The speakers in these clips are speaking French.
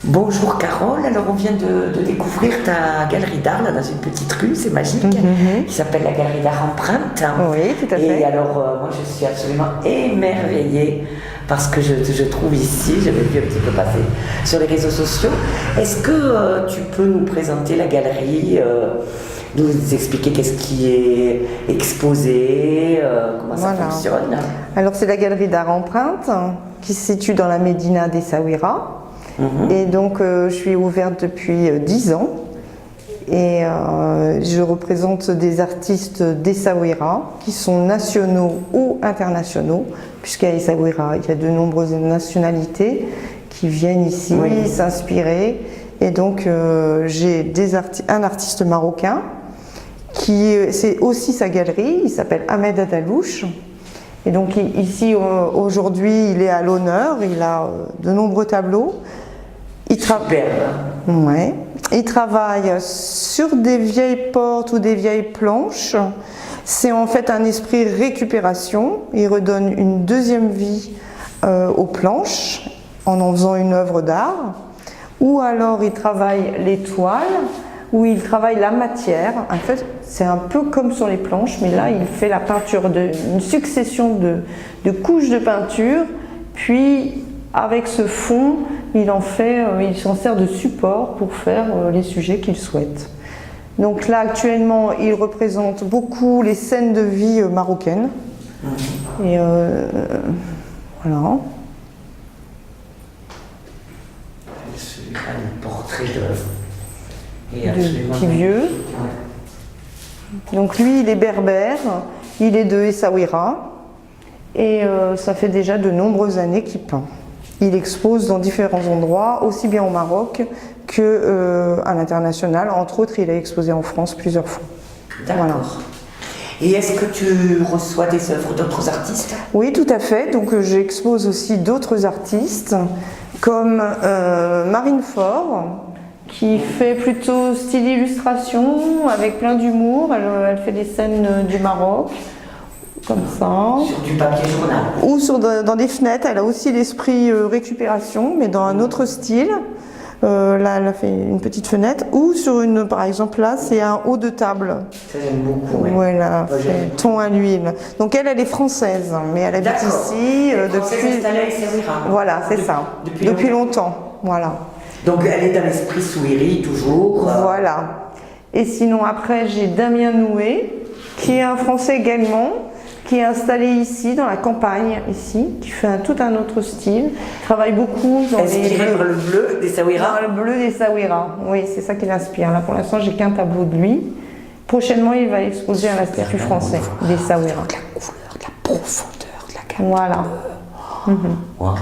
Bonjour Carole, alors on vient de découvrir ta galerie d'art là dans une petite rue, c'est magique, qui s'appelle la galerie d'art Empreinte. Oui, tout à fait. Et alors moi je suis absolument émerveillée parce que je trouve ici, j'avais vu un petit peu passer sur les réseaux sociaux. Est-ce que tu peux nous présenter la galerie, nous expliquer qu'est-ce qui est exposé, comment ça fonctionne? Alors c'est la galerie d'art Empreinte qui se situe dans la médina d'Essaouira. Et donc je suis ouverte depuis 10 ans et je représente des artistes d'Essaouira qui sont nationaux ou internationaux, puisqu'à Essaouira il y a de nombreuses nationalités qui viennent ici s'inspirer. Et donc j'ai un artiste marocain qui c'est aussi sa galerie, il s'appelle Ahmed Adalouche. Et donc ici aujourd'hui il est à l'honneur, il a de nombreux tableaux. Il travaille sur des vieilles portes ou des vieilles planches. C'est en fait un esprit récupération. Il redonne une deuxième vie aux planches en faisant une œuvre d'art. Ou alors il travaille les toiles, ou il travaille la matière. En fait, c'est un peu comme sur les planches, mais là il fait la peinture, une succession de couches de peinture, puis avec ce fond, il s'en sert de support pour faire les sujets qu'il souhaite. Donc là, actuellement, il représente beaucoup les scènes de vie marocaines. Et voilà. Un portrait de petit vieux. Donc lui, il est berbère, il est de Essaouira, et ça fait déjà de nombreuses années qu'il peint. Il expose dans différents endroits, aussi bien au Maroc qu'à l'international. Entre autres, il a exposé en France plusieurs fois. D'accord. Voilà. Et est-ce que tu reçois des œuvres d'autres artistes? Oui, tout à fait. Donc j'expose aussi d'autres artistes, comme Marine Faure, qui fait plutôt style illustration, avec plein d'humour. Elle fait des scènes du Maroc. Comme ça. Sur du papier journal. Ou dans des fenêtres, elle a aussi l'esprit récupération, mais dans un autre style. Là, elle a fait une petite fenêtre. Ou sur par exemple là, c'est un haut de table. Ça j'aime beaucoup. Ouais, là, fait ton à l'huile. Donc elle est française, mais elle habite ici depuis. Voilà, c'est ça. Depuis longtemps. Voilà. Donc elle est dans l'esprit Souiri toujours. Voilà. Et sinon après, j'ai Damien Noué, qui est un Français également, qui est installé ici, dans la campagne, ici, qui fait tout un autre style, travaille beaucoup dans le bleu d'Essaouira. Dans le bleu d'Essaouira, oui, c'est ça qui l'inspire. Là, pour l'instant, j'ai qu'un tableau de lui. Prochainement, il va exposer à l'Institut français d'Essaouira. La couleur, la profondeur de la gamme. Voilà. Wow.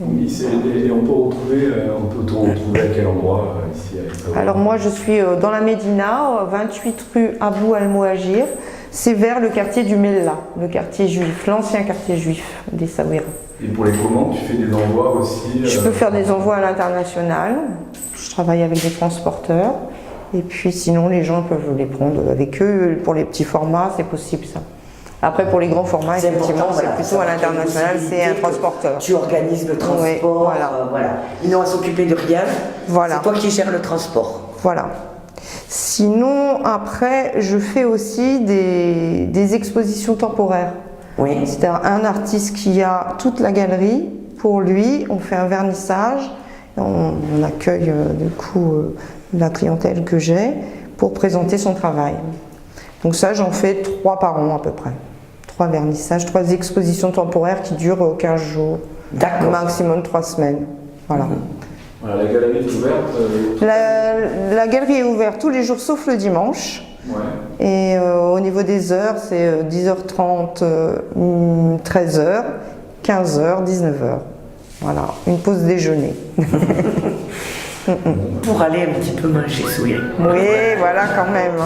Et on peut te retrouver à quel endroit ici à Essaouira? Alors moi, je suis dans la Médina, 28 rue Abou Al-Mouhajir. C'est vers le quartier du Mella, le quartier juif, l'ancien quartier juif d'Essaouira. Et pour les commandes, tu fais des envois aussi? Je peux faire des envois à l'international. Je travaille avec des transporteurs. Et puis sinon, les gens peuvent les prendre avec eux. Pour les petits formats, c'est possible ça. Après, pour les grands formats, effectivement, c'est plutôt à l'international, c'est un transporteur. Tu organises le transport, oui, voilà. Ils n'ont à s'occuper de rien. Voilà. C'est toi qui gères le transport. Voilà. Sinon, après, je fais aussi des expositions temporaires. Oui. C'est-à-dire un artiste qui a toute la galerie, pour lui, on fait un vernissage, on accueille du coup la clientèle que j'ai pour présenter son travail. Donc ça, j'en fais 3 par an à peu près. 3 vernissages, 3 expositions temporaires qui durent 15 jours, maximum 3 semaines. Voilà. Voilà, la galerie est ouverte la galerie est ouverte tous les jours sauf le dimanche. Ouais. Et au niveau des heures, c'est 10h30, 13h, 15h, 19h. Voilà, une pause déjeuner. Pour aller un petit peu manger souillé. Oui, voilà quand même.